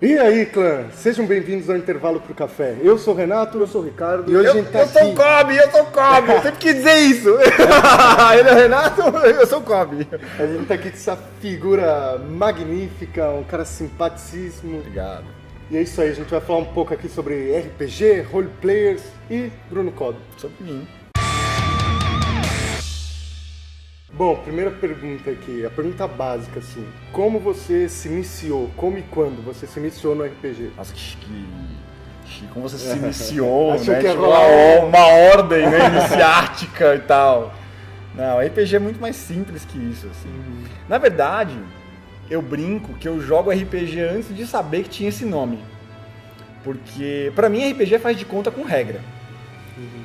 E aí, clã? Sejam bem-vindos ao Intervalo pro Café. Eu sou o Renato. Eu sou o Ricardo. E hoje a gente tá eu sou o Kobe, eu sempre quis dizer isso. Ele é o Renato, eu sou o Kobe. A gente tá aqui com essa figura magnífica, um cara simpaticíssimo. Obrigado. E é isso aí, a gente vai falar um pouco aqui sobre RPG, roleplayers e Bruno Cobb. Sobre mim. Bom, primeira pergunta aqui, a pergunta básica, assim. Como você se iniciou? Como e quando você se iniciou no RPG? Nossa, como você se iniciou, Achou né? que ia Tipo, rolar uma ordem, né? Iniciática e tal. Não, RPG é muito mais simples que isso, assim. Na verdade, eu brinco que eu jogo RPG antes de saber que tinha esse nome. Porque, pra mim, RPG faz de conta com regra.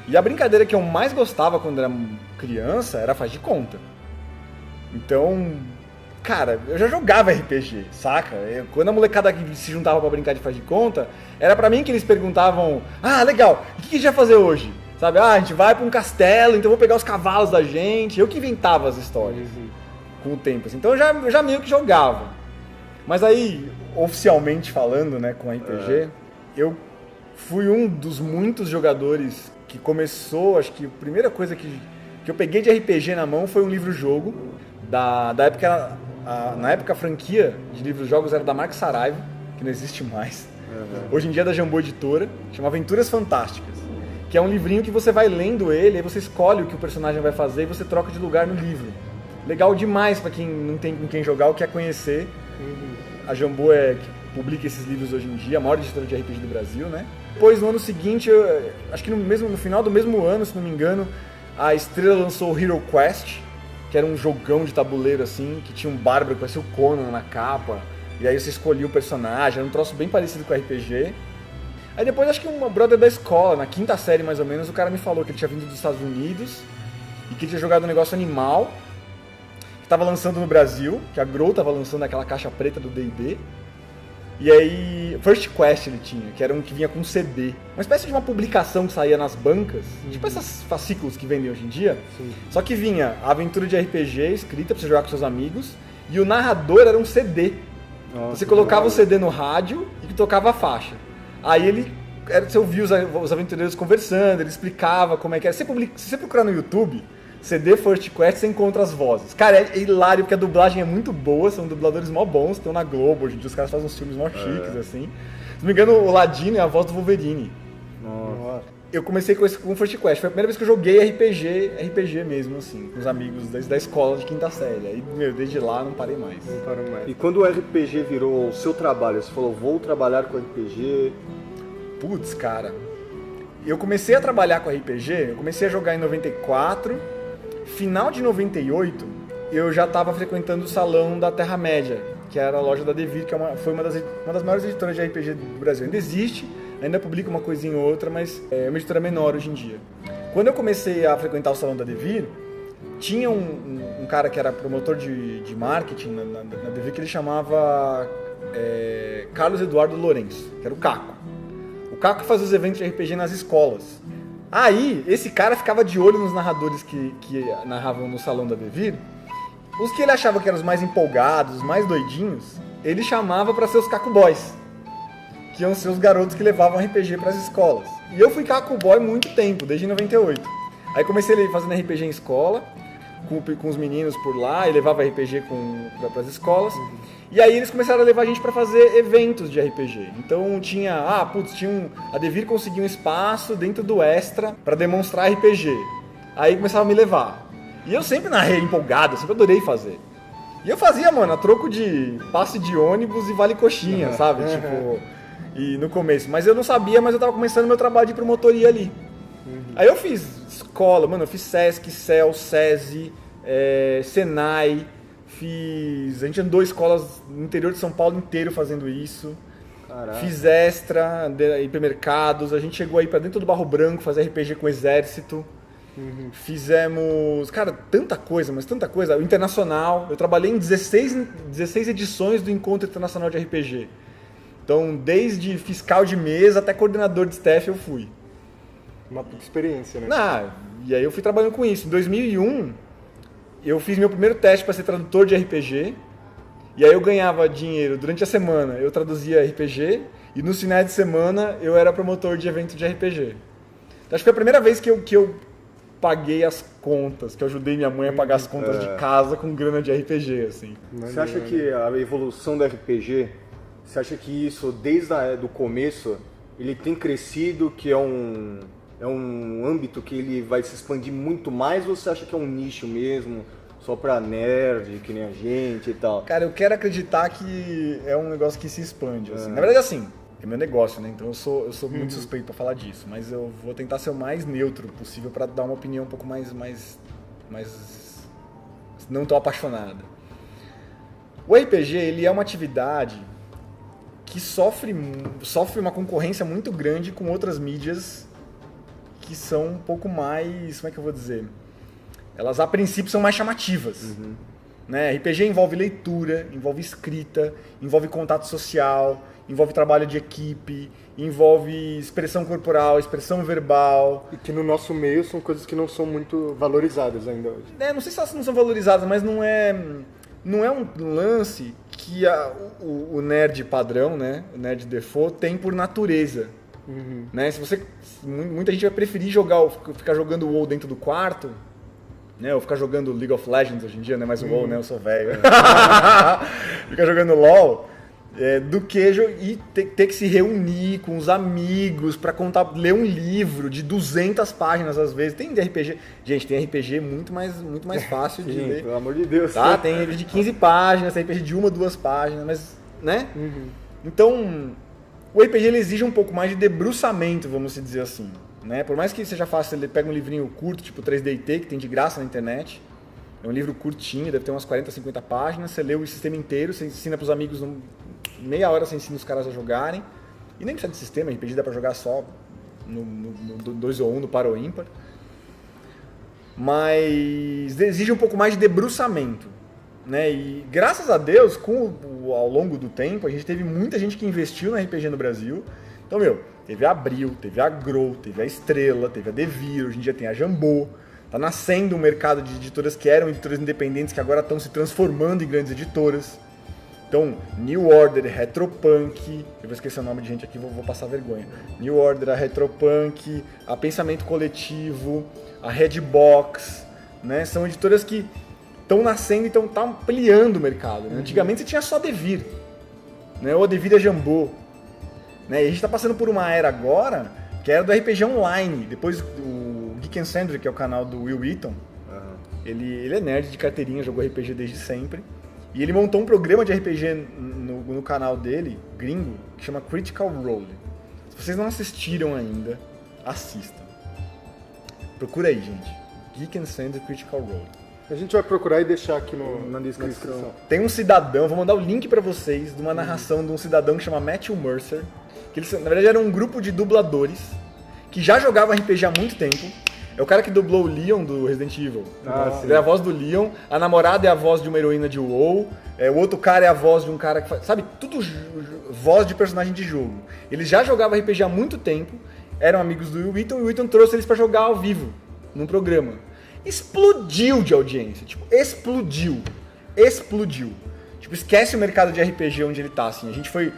E a brincadeira que eu mais gostava quando era criança era faz de conta. Então, cara, eu já jogava RPG, saca? Quando a molecada se juntava pra brincar de faz de conta, era pra mim que eles perguntavam: ah, legal, o que a gente vai fazer hoje? Sabe? Ah, a gente vai pra um castelo, então eu vou pegar os cavalos da gente. Eu que inventava as histórias com o tempo, assim. Então eu já meio que jogava. Mas aí, oficialmente falando, né, com RPG, eu fui um dos muitos jogadores que começou, acho que a primeira coisa que eu peguei de RPG na mão foi um livro-jogo. Da época, na época a franquia de livros-jogos era da Mark Saraiva, que não existe mais. Hoje em dia é da Jambô Editora, chama Aventuras Fantásticas. Que é um livrinho que você vai lendo ele, aí você escolhe o que o personagem vai fazer e você troca de lugar no livro. Legal demais pra quem não tem com quem jogar ou quer conhecer. A Jambô que publica esses livros hoje em dia, a maior editora de RPG do Brasil, né? Depois, no ano seguinte, acho que no final do mesmo ano, se não me engano, a Estrela lançou o Hero Quest, que era um jogão de tabuleiro, assim, que tinha um bárbaro que parecia o Conan na capa, e aí você escolhia o personagem, era um troço bem parecido com RPG. Aí depois, acho que um brother da escola, na quinta série mais ou menos, o cara me falou que ele tinha vindo dos Estados Unidos e que ele tinha jogado um negócio animal, que tava lançando no Brasil, que a Grow tava lançando aquela caixa preta do D&D. E aí, First Quest ele tinha, que era um que vinha com CD. Uma espécie de uma publicação que saía nas bancas, tipo esses fascículos que vendem hoje em dia. Sim. Só que vinha a aventura de RPG escrita pra você jogar com seus amigos, e o narrador era um CD. Nossa, você colocava o CD no rádio e tocava a faixa. Aí você ouvia os aventureiros conversando, ele explicava como é que era. Se você procurar no YouTube, CD First Quest, você encontra as vozes. Cara, é hilário, porque a dublagem é muito boa, são dubladores mó bons, estão na Globo, hoje em dia os caras fazem uns filmes mó chiques, assim. Se não me engano, o Ladino é a voz do Wolverine. Nossa. Eu comecei com First Quest, foi a primeira vez que eu joguei RPG mesmo, assim, com os amigos da escola de quinta série. Aí, desde lá, não parei mais. Não paro mais. E quando o RPG virou o seu trabalho, você falou, vou trabalhar com RPG... Putz, cara, eu comecei a trabalhar com RPG, eu comecei a jogar em 94, final de 98, eu já estava frequentando o salão da Terra-média, que era a loja da Devir, que foi uma das maiores editoras de RPG do Brasil. Ainda existe, ainda publica uma coisinha ou outra, mas é uma editora menor hoje em dia. Quando eu comecei a frequentar o salão da Devir, tinha um cara que era promotor de marketing na Devir, que ele chamava Carlos Eduardo Lourenço, que era o Caco. O Caco que fazia os eventos de RPG nas escolas. Aí, esse cara ficava de olho nos narradores que narravam no salão da Devir. Os que ele achava que eram os mais empolgados, os mais doidinhos, ele chamava para ser os Caco Boys, que iam ser os garotos que levavam RPG para as escolas. E eu fui Caco Boy muito tempo, desde 98. Aí comecei fazendo RPG em escola, com os meninos por lá, e levava RPG para as escolas. E aí eles começaram a levar a gente pra fazer eventos de RPG. Então a Devir conseguiu um espaço dentro do Extra pra demonstrar RPG. Aí começaram a me levar. E eu sempre narrei empolgado, eu sempre adorei fazer. E eu fazia, mano, a troco de passe de ônibus e vale coxinha, sabe? Tipo, e no começo. Mas eu não sabia, mas eu tava começando meu trabalho de promotoria ali. Aí eu fiz escola, mano, eu fiz Sesc, CEL, SESI, Senai. A gente andou escolas no interior de São Paulo inteiro fazendo isso. Caraca. Fiz Extra, hipermercados, a gente chegou aí pra dentro do Barro Branco fazer RPG com o Exército. Fizemos, cara, tanta coisa, mas tanta coisa. O Internacional, eu trabalhei em 16 edições do Encontro Internacional de RPG. Então, desde fiscal de mesa até coordenador de staff eu fui. Uma puta experiência, né? E aí eu fui trabalhando com isso. Em 2001, eu fiz meu primeiro teste para ser tradutor de RPG. E aí eu ganhava dinheiro durante a semana, eu traduzia RPG, e nos finais de semana eu era promotor de evento de RPG. Então, acho que foi a primeira vez que eu paguei as contas, que eu ajudei minha mãe a pagar as contas de casa com grana de RPG, assim. Você acha que a evolução do RPG, você acha que isso, desde o começo, ele tem crescido, que é um âmbito que ele vai se expandir muito mais, ou você acha que é um nicho mesmo, só pra nerd, que nem a gente e tal? Cara, eu quero acreditar que é um negócio que se expande, assim. Na verdade, assim, é meu negócio, né? Então eu sou muito suspeito pra falar disso, mas eu vou tentar ser o mais neutro possível pra dar uma opinião um pouco mais não tão apaixonada. O RPG, ele é uma atividade que sofre uma concorrência muito grande com outras mídias que são um pouco mais, como é que eu vou dizer? Elas a princípio são mais chamativas. Né? RPG envolve leitura, envolve escrita, envolve contato social, envolve trabalho de equipe, envolve expressão corporal, expressão verbal. E que no nosso meio são coisas que não são muito valorizadas ainda hoje. Não sei se elas não são valorizadas, mas não é um lance que o nerd padrão, né? O nerd default tem por natureza. Né? Muita gente vai preferir ficar jogando WoW dentro do quarto, né? Ou ficar jogando League of Legends hoje em dia, não é mais o WoW, né? Eu sou velho. Ficar jogando LoL, do que ter que se reunir com os amigos pra ler um livro de 200 páginas às vezes. Tem de RPG, gente, tem RPG muito mais fácil de ler. Pelo amor de Deus. Tá? Tem RPG de 15 páginas, tem RPG de 1, 2 páginas, mas, né? Então, o RPG ele exige um pouco mais de debruçamento, vamos dizer assim. Né? Por mais que seja fácil, ele pega um livrinho curto, tipo 3DT, que tem de graça na internet. É um livro curtinho, deve ter umas 40, 50 páginas. Você lê o sistema inteiro, você ensina pros amigos, meia hora você ensina os caras a jogarem. E nem precisa de sistema, RPG dá pra jogar só no 2 ou 1, no par ou ímpar. Mas exige um pouco mais de debruçamento. Né? E graças a Deus, ao longo do tempo, a gente teve muita gente que investiu no RPG no Brasil. Então, teve a Abril, teve a Grow, teve a Estrela, teve a Devir, hoje em dia tem a Jambô. Tá nascendo um mercado de editoras que eram editoras independentes, que agora estão se transformando em grandes editoras. Então, New Order, Retropunk, eu vou esquecer o nome de gente aqui, vou passar vergonha. New Order, a Retropunk, a Pensamento Coletivo, a Redbox, né? São editoras que estão nascendo e estão ampliando o mercado. Né? Antigamente você tinha só Devir, né? Ou a Devir e a Jambô. Né? E a gente está passando por uma era agora que era do RPG online. Depois o Geek and Sandry, que é o canal do Will Wheaton, ele é nerd de carteirinha, jogou RPG desde sempre. E ele montou um programa de RPG no canal dele, gringo, que chama Critical Role. Se vocês não assistiram ainda, assistam. Procura aí, gente. Geek and Sandry Critical Role. A gente vai procurar e deixar aqui na descrição. Tem um cidadão, vou mandar o link pra vocês, de uma narração de um cidadão que chama Matthew Mercer, que ele, na verdade, era um grupo de dubladores que já jogava RPG há muito tempo. É o cara que dublou o Leon do Resident Evil. Ele é a voz do Leon, a namorada é a voz de uma heroína de WoW, o outro cara é a voz de um cara que faz... Sabe, tudo voz de personagem de jogo. Eles já jogavam RPG há muito tempo, eram amigos do Will Wheaton, e o Wheaton trouxe eles pra jogar ao vivo, num programa. Explodiu de audiência, tipo, explodiu. Tipo, esquece o mercado de RPG onde ele tá, assim. A gente foi...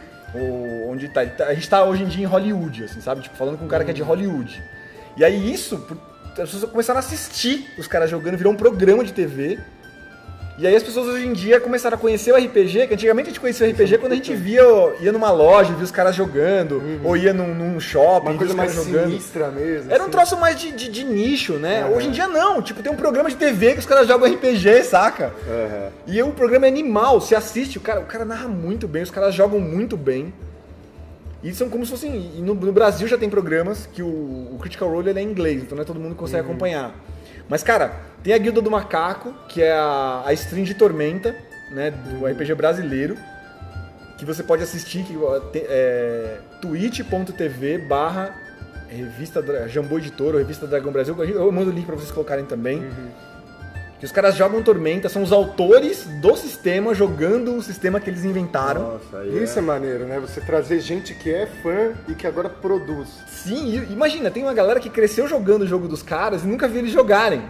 onde tá, a gente tá hoje em dia em Hollywood, assim, sabe? Tipo, falando com um cara que é de Hollywood. E aí isso... As pessoas começaram a assistir os caras jogando, virou um programa de TV. E aí as pessoas hoje em dia começaram a conhecer o RPG, que antigamente a gente conhecia o RPG quando a gente ia numa loja, via os caras jogando, ou ia num shopping, uma coisa via os caras mais jogando. sinistra mesmo. Era um troço mais de nicho, né? Hoje em dia não, tipo, tem um programa de TV que os caras jogam RPG, saca? E o programa é animal, você assiste, o cara narra muito bem, os caras jogam muito bem. E são como se fossem... E no Brasil já tem programas que o Critical Role ele é em inglês, então não é todo mundo que consegue acompanhar. Mas, cara, tem a Guilda do Macaco, que é a stream de Tormenta, né, do RPG brasileiro, que você pode assistir, que é twitch.tv/revista Jambô Editora, ou Revista Dragão Brasil. Eu mando o link pra vocês colocarem também. Que os caras jogam Tormenta, são os autores do sistema jogando o sistema que eles inventaram. Nossa, aí Isso é maneiro, né? Você trazer gente que é fã e que agora produz. Sim, imagina, tem uma galera que cresceu jogando o jogo dos caras e nunca viu eles jogarem.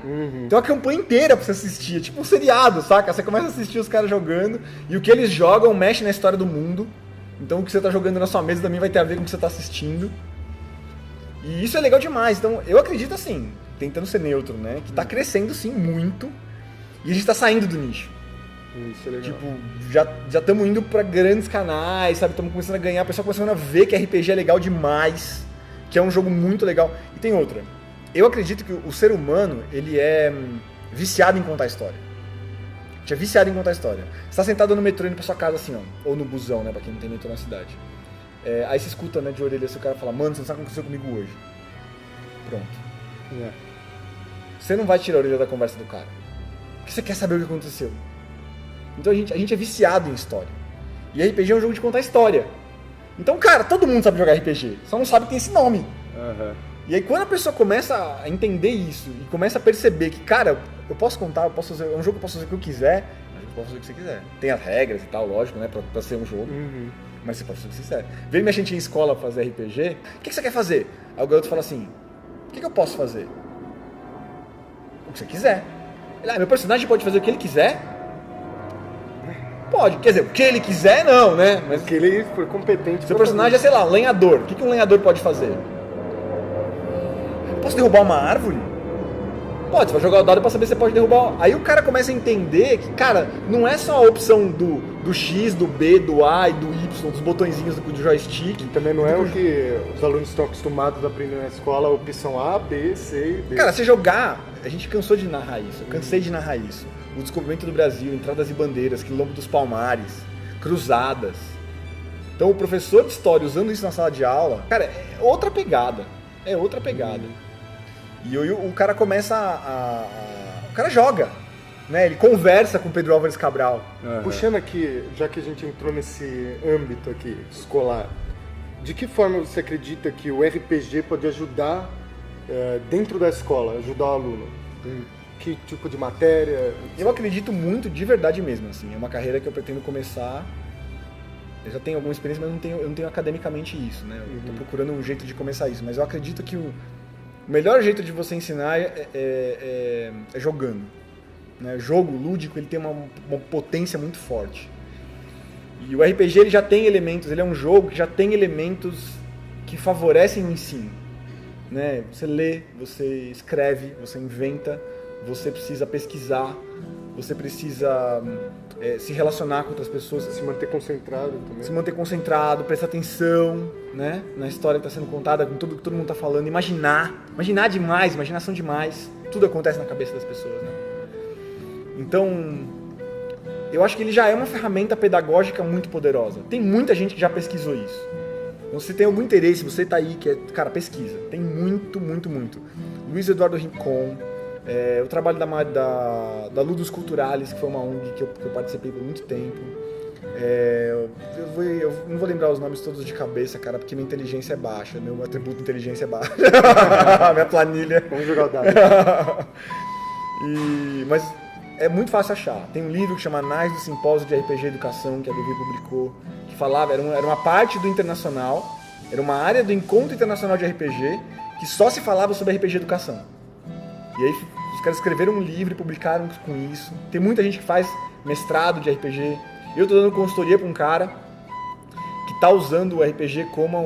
Tem uma campanha inteira pra você assistir, é tipo um seriado, saca? Você começa a assistir os caras jogando e o que eles jogam mexe na história do mundo. Então o que você tá jogando na sua mesa também vai ter a ver com o que você tá assistindo. E isso é legal demais. Então eu acredito assim, tentando ser neutro, né? Que tá crescendo sim muito e a gente tá saindo do nicho. Isso é legal. Tipo, já estamos indo pra grandes canais, sabe? Estamos começando a ganhar, o pessoal começando a ver que RPG é legal demais, que é um jogo muito legal. E tem outra. Eu acredito que o ser humano, ele é viciado em contar história. A gente é viciado em contar história. Você tá sentado no metrô indo pra sua casa assim, ó. Ou no busão, né? Pra quem não tem metrô na cidade. Aí você escuta, né, de orelha, se o cara fala, mano, você não sabe o que aconteceu comigo hoje. Pronto. É. Você não vai tirar a orelha da conversa do cara. Porque você quer saber o que aconteceu. Então a gente é viciado em história. E RPG é um jogo de contar história. Então, cara, todo mundo sabe jogar RPG. Só não sabe que tem esse nome. E aí quando a pessoa começa a entender isso e começa a perceber que, cara, eu posso contar, eu posso fazer, é um jogo que eu posso fazer o que eu quiser, mas eu posso fazer o que você quiser. Tem as regras e tal, lógico, né, pra ser um jogo. Mas você pode fazer o que você quiser. Vem minha gente em escola fazer RPG, o que você quer fazer? Aí o garoto fala assim, o que eu posso fazer? O que você quiser. Ele, meu personagem pode fazer o que ele quiser? Pode. Quer dizer, o que ele quiser, não, né? Mas Porque ele foi competente. seu personagem é, sei lá, um lenhador. O que um lenhador pode fazer? Eu posso derrubar uma árvore? Pode, você vai jogar o dado pra saber se você pode derrubar. Aí o cara começa a entender que, cara, não é só a opção do X, do B, do A e do Y, dos botõezinhos do joystick. Também não é o que os alunos estão acostumados a aprender na escola, a opção A, B, C e D. Cara, você jogar, a gente cansou de narrar isso, eu cansei de narrar isso. O descobrimento do Brasil, entradas e bandeiras, quilombo dos Palmares, cruzadas. Então o professor de história usando isso na sala de aula, cara, é outra pegada. É outra pegada. E o cara começa o cara joga, né? Ele conversa com o Pedro Álvares Cabral. Puxando aqui, já que a gente entrou nesse âmbito aqui, escolar, de que forma você acredita que o RPG pode ajudar dentro da escola, ajudar o aluno? Que tipo de matéria? Eu acredito muito, de verdade mesmo, assim. É uma carreira que eu pretendo começar. Eu já tenho alguma experiência, mas eu não tenho academicamente isso, né? Eu tô procurando um jeito de começar isso. Mas eu acredito que o melhor jeito de você ensinar é jogando. Né? O jogo lúdico, ele tem uma potência muito forte. E o RPG, ele já tem elementos, ele é um jogo que já tem elementos que favorecem o ensino. Né? Você lê, você escreve, você inventa, você precisa pesquisar, você precisa se relacionar com outras pessoas. Se manter concentrado também. Se manter concentrado, prestar atenção, né, na história que está sendo contada, com tudo que todo mundo está falando, imaginar demais, imaginação demais, tudo acontece na cabeça das pessoas, né? Então, eu acho que ele já é uma ferramenta pedagógica muito poderosa. Tem muita gente que já pesquisou isso. Então, se tem algum interesse, você está aí, cara, pesquisa. Tem muito, muito, muito. Luiz Eduardo Rincon, o trabalho da Ludus Culturalis, que foi uma ONG que eu participei por muito tempo. Eu não vou lembrar os nomes todos de cabeça, cara, porque minha inteligência é baixa, meu atributo de inteligência é baixo. Minha planilha. Vamos jogar o dado. Mas é muito fácil achar. Tem um livro que chama Anais do Simpósio de RPG Educação, que a DV publicou, que falava, era uma parte do internacional, era uma área do Encontro Internacional de RPG, que só se falava sobre RPG Educação. E aí os caras escreveram um livro e publicaram com isso. Tem muita gente que faz mestrado de RPG. Eu tô dando consultoria para um cara que tá usando o RPG como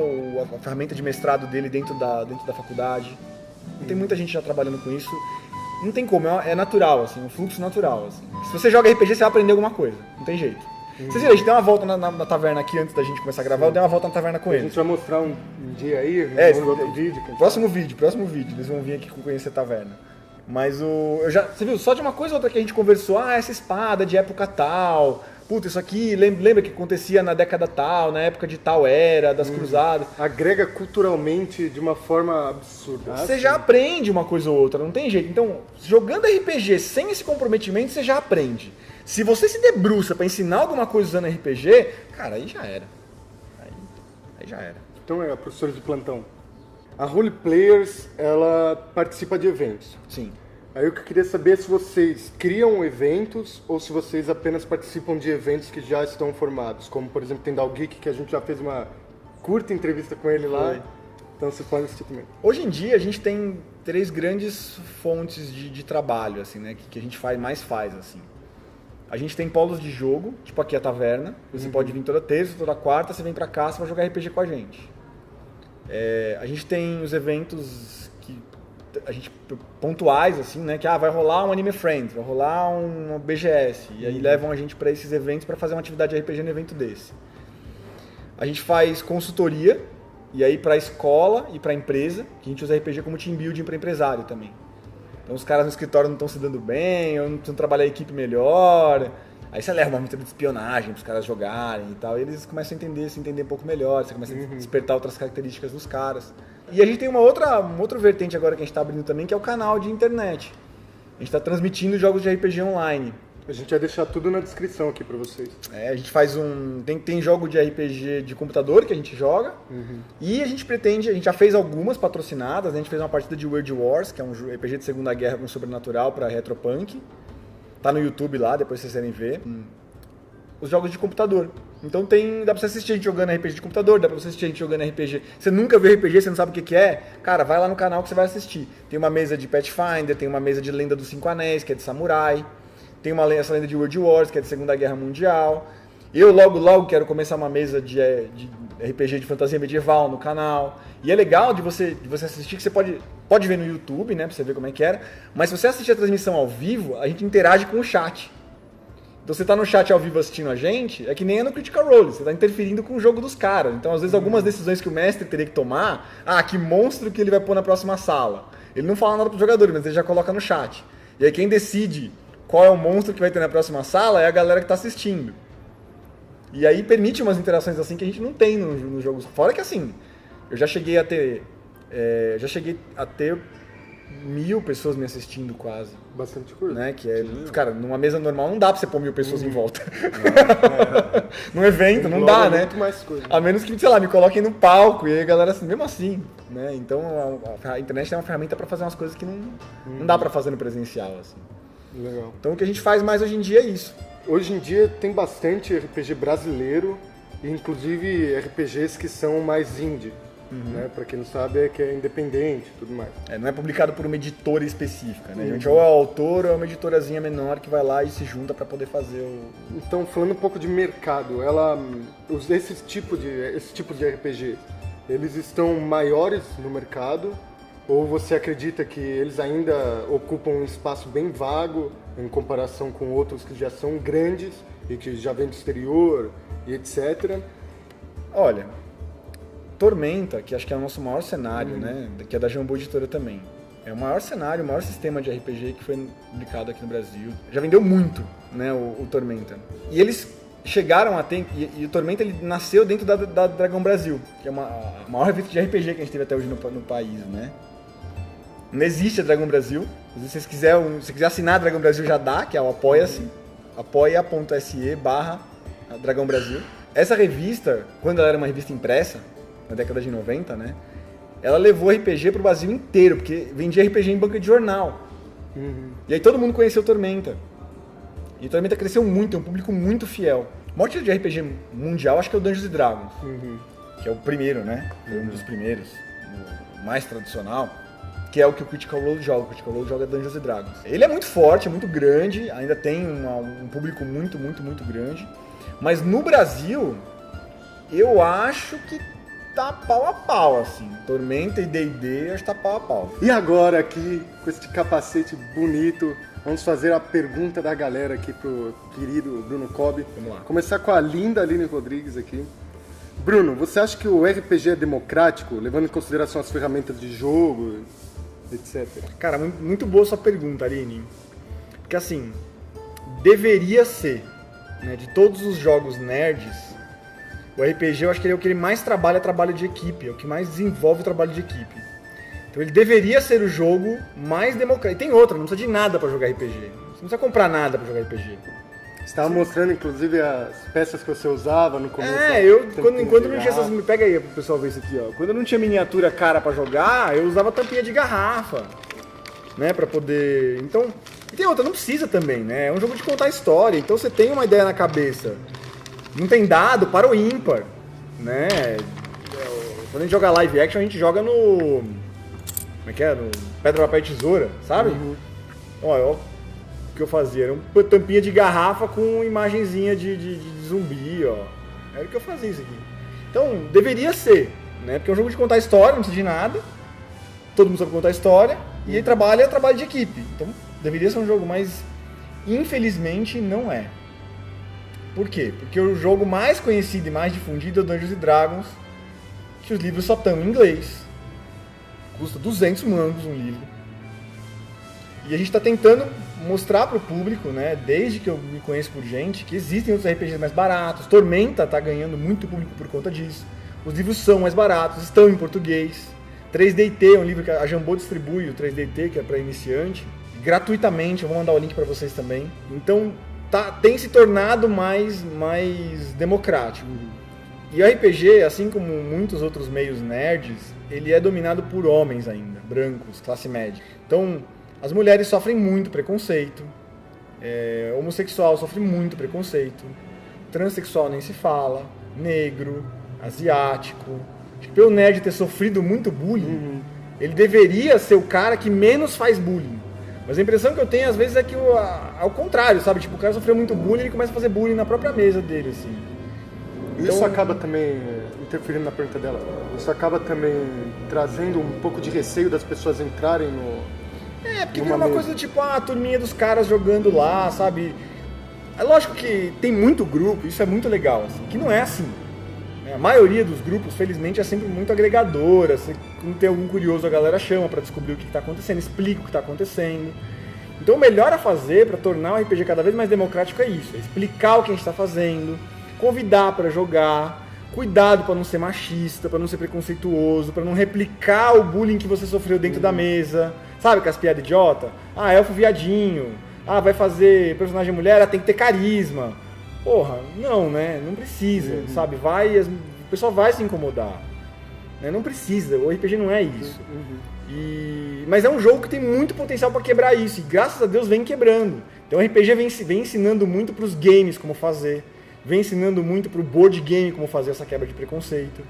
a ferramenta de mestrado dele dentro da faculdade. Tem muita gente já trabalhando com isso. Não tem como, é natural, assim, um fluxo natural. Assim. Se você joga RPG, você vai aprender alguma coisa. Não tem jeito. Vocês viram, a gente deu uma volta na taverna aqui antes da gente começar a gravar. Eu dei uma volta na taverna com A eles. gente vai mostrar um dia aí, no outro vídeo. Próximo vídeo. Eles vão vir aqui conhecer a taverna. Mas você viu, só de uma coisa ou outra que a gente conversou, essa espada de época tal, puta, isso aqui, lembra que acontecia na década tal, na época de tal era, das cruzadas. Agrega culturalmente de uma forma absurda. Você já aprende uma coisa ou outra, não tem jeito. Então, jogando RPG sem esse comprometimento, você já aprende. Se você se debruça pra ensinar alguma coisa usando RPG, cara, aí já era. Aí já era. Então é a professora de plantão. A Role Players, ela participa de eventos. Sim. Aí eu queria saber se vocês criam eventos ou se vocês apenas participam de eventos que já estão formados, como por exemplo tem Tendal Geek, que a gente já fez uma curta entrevista com ele lá, então vocês podem assistir também. Hoje em dia a gente tem 3 grandes fontes de trabalho, assim, né, que a gente mais faz, assim. A gente tem polos de jogo, tipo aqui a taverna, você pode vir toda terça, toda quarta, você vem pra cá, você vai jogar RPG com a gente. A gente tem os eventos pontuais, assim, né? Que vai rolar um Anime Friends, vai rolar um BGS. E aí levam a gente para esses eventos para fazer uma atividade de RPG no evento desse. A gente faz consultoria, e aí para escola e para empresa, que a gente usa RPG como team building para empresário também. Então os caras no escritório não estão se dando bem, ou não precisam trabalhar a equipe melhor. Aí você leva uma método de espionagem para os caras jogarem e tal, e eles começam a se entender um pouco melhor, você começa a despertar outras características dos caras. E a gente tem uma outra vertente agora que a gente está abrindo também, que é o canal de internet. A gente está transmitindo jogos de RPG online. A gente vai deixar tudo na descrição aqui para vocês. A gente faz tem jogo de RPG de computador que a gente joga, e a gente já fez algumas patrocinadas, né? A gente fez uma partida de World Wars, que é um RPG de Segunda Guerra com sobrenatural para Retropunk. Tá no YouTube lá, depois vocês querem ver. Os jogos de computador. Então dá pra você assistir a gente jogando RPG de computador, dá pra você assistir a gente jogando RPG. Você nunca viu RPG, você não sabe o que é? Cara, vai lá no canal que você vai assistir. Tem uma mesa de Pathfinder, tem uma mesa de Lenda dos Cinco Anéis, que é de Samurai. Tem essa lenda de World Wars, que é de Segunda Guerra Mundial. Eu logo quero começar uma mesa de RPG de fantasia medieval no canal. E é legal de você assistir, que você pode ver no YouTube, né, pra você ver como é que era. Mas se você assistir a transmissão ao vivo, a gente interage com o chat. Então você tá no chat ao vivo assistindo a gente, é que nem é no Critical Role, você tá interferindo com o jogo dos caras. Então às vezes algumas decisões que o mestre teria que tomar, que monstro que ele vai pôr na próxima sala. Ele não fala nada pros jogadores, mas ele já coloca no chat. E aí quem decide qual é o monstro que vai ter na próxima sala é a galera que tá assistindo. E aí permite umas interações assim que a gente não tem nos jogos. Fora que assim, eu já cheguei a ter 1.000 pessoas me assistindo quase. Bastante coisa. Né? Cara, numa mesa normal não dá pra você pôr 1.000 pessoas em volta. Num evento não dá, né? Muito mais coisa. A menos que, sei lá, me coloquem no palco e aí a galera assim, mesmo assim, né? Então a internet é uma ferramenta pra fazer umas coisas que não dá pra fazer no presencial, assim. Legal. Então o que a gente faz mais hoje em dia é isso. Hoje em dia tem bastante RPG brasileiro, e inclusive RPGs que são mais indie. Né? Pra quem não sabe, que é independente e tudo mais. Não é publicado por uma editora específica, né? A gente ou é o autor ou é uma editorazinha menor que vai lá e se junta pra poder fazer o... Então, falando um pouco de mercado, esse tipo de RPG, eles estão maiores no mercado? Ou você acredita que eles ainda ocupam um espaço bem vago em comparação com outros que já são grandes e que já vêm do exterior e etc? Olha, Tormenta, que acho que é o nosso maior cenário, né? Que é da Jambô Editora também. É o maior cenário, o maior sistema de RPG que foi publicado aqui no Brasil. Já vendeu muito, né, o Tormenta. E eles chegaram a ter... E o Tormenta ele nasceu dentro da Dragão Brasil, que é a maior revista de RPG que a gente teve até hoje no país, né? Não existe a Dragão Brasil. Se você quiser assinar a Dragão Brasil, já dá, que é o Apoia-se. apoia.se/Dragão Brasil. Essa revista, quando ela era uma revista impressa, na década de 90, né? Ela levou RPG pro Brasil inteiro, porque vendia RPG em banca de jornal. E aí todo mundo conheceu Tormenta. E Tormenta cresceu muito, é um público muito fiel. O maior título de RPG mundial acho que é o Dungeons & Dragons, que é o primeiro, né? Um dos primeiros, o mais tradicional, que é o que o Critical Role joga. O Critical Role joga Dungeons & Dragons. Ele é muito forte, é muito grande, ainda tem um público muito, muito, muito grande. Mas no Brasil, eu acho que tá pau a pau, assim. Tormenta e D&D, acho que tá pau a pau. E agora aqui, com esse capacete bonito, vamos fazer a pergunta da galera aqui pro querido Bruno Cobb. Vamos lá. Começar com a linda Aline Rodrigues aqui. Bruno, você acha que o RPG é democrático, levando em consideração as ferramentas de jogo, etc? Cara, muito boa sua pergunta, Aline. Porque assim, deveria ser, né, de todos os jogos nerds, o RPG eu acho que ele é o que ele mais trabalha trabalho de equipe, é o que mais desenvolve o trabalho de equipe. Então ele deveria ser o jogo mais democrático. E tem outra, não precisa de nada pra jogar RPG. Você não precisa comprar nada pra jogar RPG. Você estava mostrando, inclusive, as peças que você usava no começo. Enquanto não tinha essas... Pega aí pro pessoal ver isso aqui, ó. Quando eu não tinha miniatura cara pra jogar, eu usava tampinha de garrafa. né, pra poder... Então, e tem outra, não precisa também, né? É um jogo de contar história, então você tem uma ideia na cabeça. Não tem dado para o ímpar, né? Quando a gente joga live action, a gente joga no... Como é que é? No pedra, papel e tesoura, sabe? Ó, o que eu fazia? Era uma tampinha de garrafa com imagenzinha de zumbi, ó. Era o que eu fazia isso aqui. Então, deveria ser, né? Porque é um jogo de contar história, não precisa de nada. Todo mundo sabe contar história. E aí trabalho de equipe. Então, deveria ser um jogo, mas infelizmente não é. Por quê? Porque o jogo mais conhecido e mais difundido é o Dungeons & Dragons, que os livros só estão em inglês. Custa 200 mangos um livro. E a gente está tentando mostrar para o público, né, desde que eu me conheço por gente, que existem outros RPGs mais baratos. Tormenta está ganhando muito público por conta disso. Os livros são mais baratos, estão em português. 3DT é um livro que a Jambô distribui, o 3DT, que é para iniciante, gratuitamente. Eu vou mandar o link para vocês também. Então, tem se tornado mais democrático. E o RPG, assim como muitos outros meios nerds, ele é dominado por homens ainda, brancos, classe média. Então, as mulheres sofrem muito preconceito, homossexual sofre muito preconceito, transexual nem se fala, negro, asiático. Acho que pelo nerd ter sofrido muito bullying, ele deveria ser o cara que menos faz bullying. Mas a impressão que eu tenho, às vezes, é que ao contrário, sabe? Tipo, o cara sofreu muito bullying e ele começa a fazer bullying na própria mesa dele, assim. Isso então, acaba também, interferindo na pergunta dela, isso acaba também trazendo um pouco de receio das pessoas entrarem no... Porque vira uma coisa do tipo, a turminha dos caras jogando lá, sabe? É lógico que tem muito grupo, isso é muito legal, assim, que não é assim. A maioria dos grupos, felizmente, é sempre muito agregadora. Quando tem algum curioso, a galera chama pra descobrir o que está acontecendo, explica o que está acontecendo. Então o melhor a fazer para tornar o RPG cada vez mais democrático é isso, é explicar o que a gente está fazendo, convidar para jogar, cuidado para não ser machista, para não ser preconceituoso, para não replicar o bullying que você sofreu dentro da mesa. Sabe, com as piadas idiota? Elfo viadinho. Vai fazer personagem mulher, tem que ter carisma. Porra, não, né? Não precisa, sabe? O pessoal vai se incomodar. Né? Não precisa, o RPG não é isso. Mas é um jogo que tem muito potencial para quebrar isso, e graças a Deus vem quebrando. Então o RPG vem ensinando muito para os games como fazer, vem ensinando muito para o board game como fazer essa quebra de preconceito.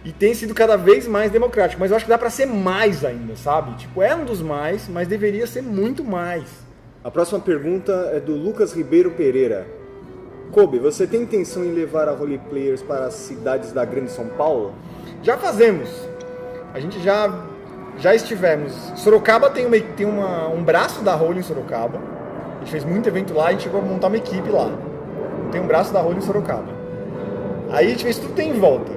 E tem sido cada vez mais democrático, mas eu acho que dá para ser mais ainda, sabe? Tipo, é um dos mais, mas deveria ser muito mais. A próxima pergunta é do Lucas Ribeiro Pereira. Kobe, você tem intenção em levar a roleplayers para as cidades da Grande São Paulo? Já fazemos. A gente já estivemos. Sorocaba tem um braço da Role em Sorocaba. A gente fez muito evento lá e a gente chegou a montar uma equipe lá. Tem um braço da Role em Sorocaba. Aí a gente fez tudo que tem em volta.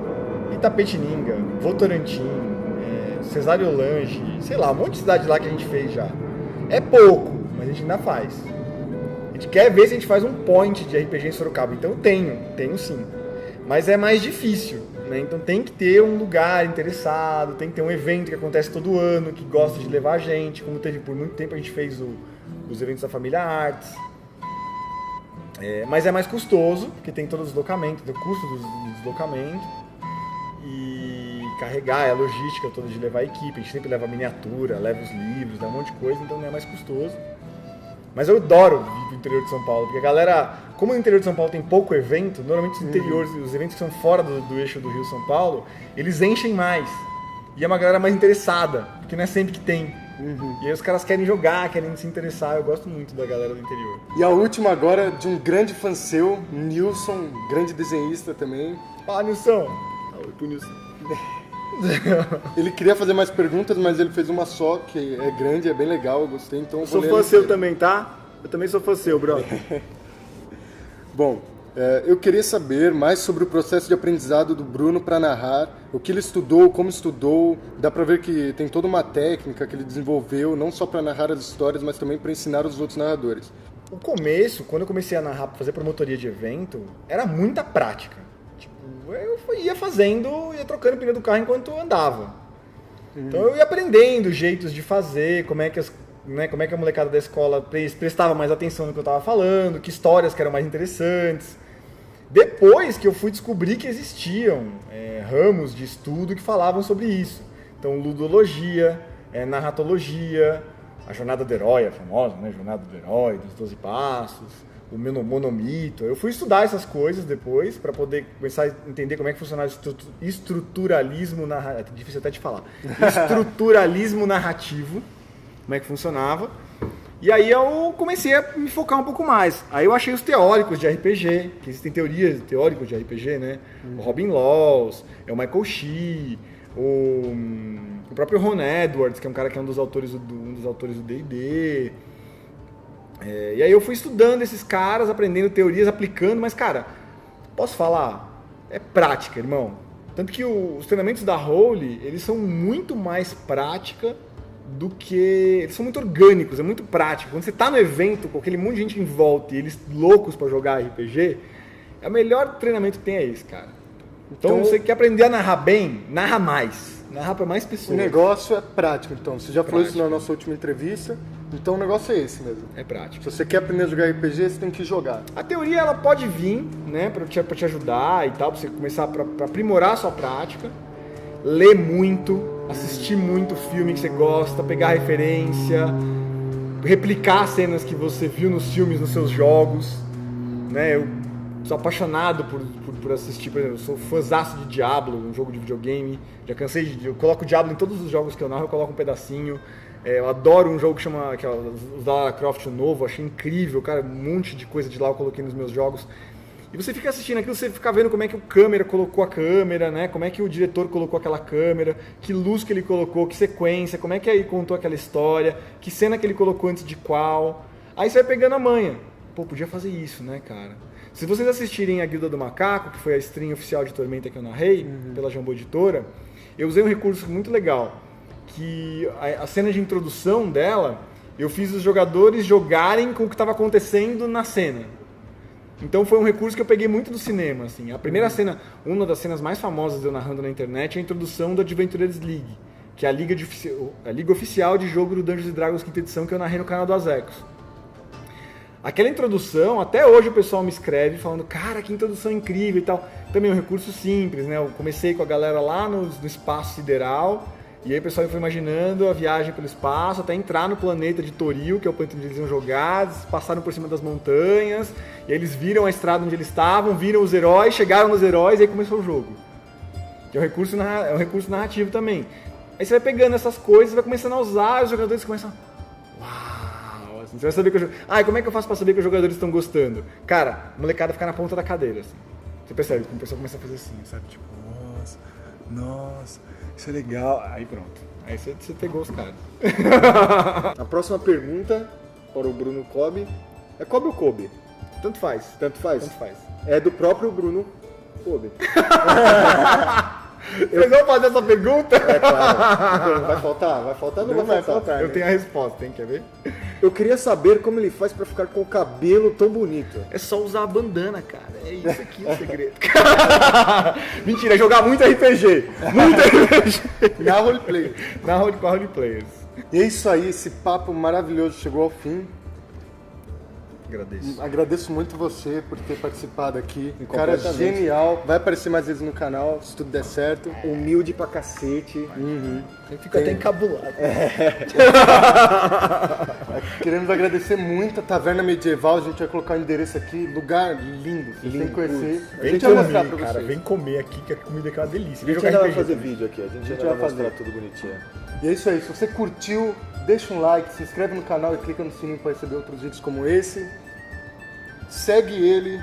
Itapetininga, Votorantim, Cesário-Lange, sei lá, um monte de cidade lá que a gente fez já. É pouco, mas a gente ainda faz. A gente quer ver se a gente faz um point de RPG em Sorocaba. Então eu tenho sim. Mas é mais difícil, né? Então tem que ter um lugar interessado, tem que ter um evento que acontece todo ano, que gosta de levar a gente, como teve por muito tempo a gente fez os eventos da Família Artes. Mas é mais custoso, porque tem todo o deslocamento, o custo do deslocamento. E carregar, a logística toda de levar a equipe, a gente sempre leva a miniatura, leva os livros, dá um monte de coisa, então não é mais custoso. Mas eu adoro vir pro interior de São Paulo, porque a galera, como no interior de São Paulo tem pouco evento, normalmente os interiores, os eventos que são fora do eixo do Rio São Paulo, eles enchem mais. E é uma galera mais interessada, porque não é sempre que tem. E aí os caras querem jogar, querem se interessar, eu gosto muito da galera do interior. E a última agora, de um grande fã seu, Nilson, grande desenhista também. Fala, Nilson! Nilson. Ele queria fazer mais perguntas, mas ele fez uma só, que é grande, é bem legal, eu gostei, então... Eu sou fã seu também, tá? Eu também sou fã seu, brother. Bom, eu queria saber mais sobre o processo de aprendizado do Bruno para narrar, o que ele estudou, como estudou, dá pra ver que tem toda uma técnica que ele desenvolveu, não só para narrar as histórias, mas também para ensinar os outros narradores. O começo, quando eu comecei a narrar, fazer promotoria de evento, era muita prática. Eu ia fazendo, ia trocando o pneu do carro enquanto andava. Então eu ia aprendendo jeitos de fazer, como é que a molecada da escola prestava mais atenção no que eu estava falando, que histórias que eram mais interessantes. Depois que eu fui descobrir que existiam ramos de estudo que falavam sobre isso. Então ludologia, narratologia, A Jornada do Herói é famosa, né? Jornada do Herói, dos 12 Passos, o Monomito. Eu fui estudar essas coisas depois para poder começar a entender como é que funcionava o estruturalismo narrativo. É difícil até de falar. Estruturalismo narrativo, como é que funcionava. E aí eu comecei a me focar um pouco mais. Aí eu achei os teóricos de RPG, que existem teóricos de RPG, né? O Robin Laws, o Michael Shea, o próprio Ron Edwards, que é um cara que é um dos autores do D&D. E aí eu fui estudando esses caras, aprendendo teorias, aplicando, mas cara, posso falar? É prática, irmão. Tanto que os treinamentos da Holy, eles são muito mais prática do que... Eles são muito orgânicos, é muito prático. Quando você tá no evento, com aquele monte de gente em volta e eles loucos pra jogar RPG, o melhor treinamento que tem é esse, cara. Então você quer aprender a narrar bem, narra mais. Narrar pra mais pessoas. O negócio é prático, então. Você já falou isso na nossa última entrevista. Então o negócio é esse mesmo. É prático. Se você quer aprender a jogar RPG, você tem que jogar. A teoria, ela pode vir, né, pra te ajudar e tal, pra você começar pra aprimorar a sua prática. Ler muito, assistir muito filme que você gosta, pegar referência, replicar cenas que você viu nos filmes, nos seus jogos, né? Eu sou apaixonado por assistir, por exemplo, eu sou fãzaço de Diablo, um jogo de videogame. Eu coloco Diablo em todos os jogos que eu narro, eu coloco um pedacinho. Eu adoro um jogo que é o Lara Croft novo, achei incrível, cara, um monte de coisa de lá eu coloquei nos meus jogos. E você fica assistindo aquilo, você fica vendo como é que o câmera colocou a câmera, né? Como é que o diretor colocou aquela câmera, que luz que ele colocou, que sequência, como é que ele contou aquela história, que cena que ele colocou antes de qual. Aí você vai pegando a manha. Pô, podia fazer isso, né, cara? Se vocês assistirem a Guilda do Macaco, que foi a stream oficial de Tormenta que eu narrei, pela Jambô Editora, eu usei um recurso muito legal, que a cena de introdução dela, eu fiz os jogadores jogarem com o que estava acontecendo na cena. Então foi um recurso que eu peguei muito do cinema, assim. A primeira cena, uma das cenas mais famosas eu narrando na internet é a introdução do Adventurers League, que é a liga oficial de jogo do Dungeons & Dragons 5ª edição que eu narrei no canal do Azecos. Aquela introdução, até hoje o pessoal me escreve falando, cara, que introdução incrível e tal. Também é um recurso simples, né? Eu comecei com a galera lá no espaço sideral, e aí o pessoal foi imaginando a viagem pelo espaço até entrar no planeta de Toril, que é o planeta onde eles iam jogar, eles passaram por cima das montanhas, e aí eles viram a estrada onde eles estavam, viram os heróis, chegaram nos heróis e aí começou o jogo. Que é um recurso narrativo também. Aí você vai pegando essas coisas, vai começando a usar, os jogadores começam... Uau! Assim, você vai saber que como é que eu faço pra saber que os jogadores estão gostando? Cara, a molecada fica na ponta da cadeira, assim. Você percebe que o pessoal começa a fazer assim, sabe? Tipo, nossa, isso é legal. Aí pronto. Aí você pegou os caras. A próxima pergunta para o Bruno Kobe é Kobe ou Kobe? Tanto faz. Tanto faz? Tanto faz. É do próprio Bruno Kobe. Vocês vão fazer essa pergunta? É claro. Vai faltar? Vai faltar ou não vai faltar? Eu tenho a resposta, hein? Quer ver? Eu queria saber como ele faz pra ficar com o cabelo tão bonito. É só usar a bandana, cara. É isso aqui o segredo. Mentira, é jogar muito RPG. Muito RPG. Na roleplay. Com a roleplayers. E é isso aí, esse papo maravilhoso chegou ao fim. Agradeço. Agradeço muito você por ter participado aqui. Cara genial. Vai aparecer mais vezes no canal, se tudo der certo. Humilde pra cacete. Eu fico até encabulado. Queremos agradecer muito a Taverna Medieval. A gente vai colocar o endereço aqui. Lugar lindo. Vocês têm que conhecer. A gente vai mostrar pra vocês. Cara, vem comer aqui que a comida aqui é uma delícia. A gente ainda vai fazer vídeo aqui. A gente vai mostrar tudo bonitinho. E é isso aí. Se você curtiu, deixa um like, se inscreve no canal e clica no sininho para receber outros vídeos como esse. Segue ele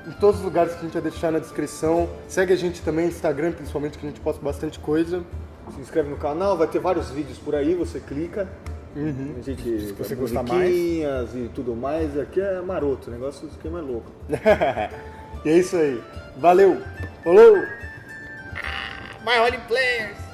em todos os lugares que a gente vai deixar na descrição. Segue a gente também no Instagram, principalmente, que a gente posta bastante coisa. Se inscreve no canal, vai ter vários vídeos por aí, você clica. A gente, se você gostar mais e tudo mais. Aqui é maroto, o negócio aqui é mais louco. E é isso aí. Valeu! Falou! My Holy Players!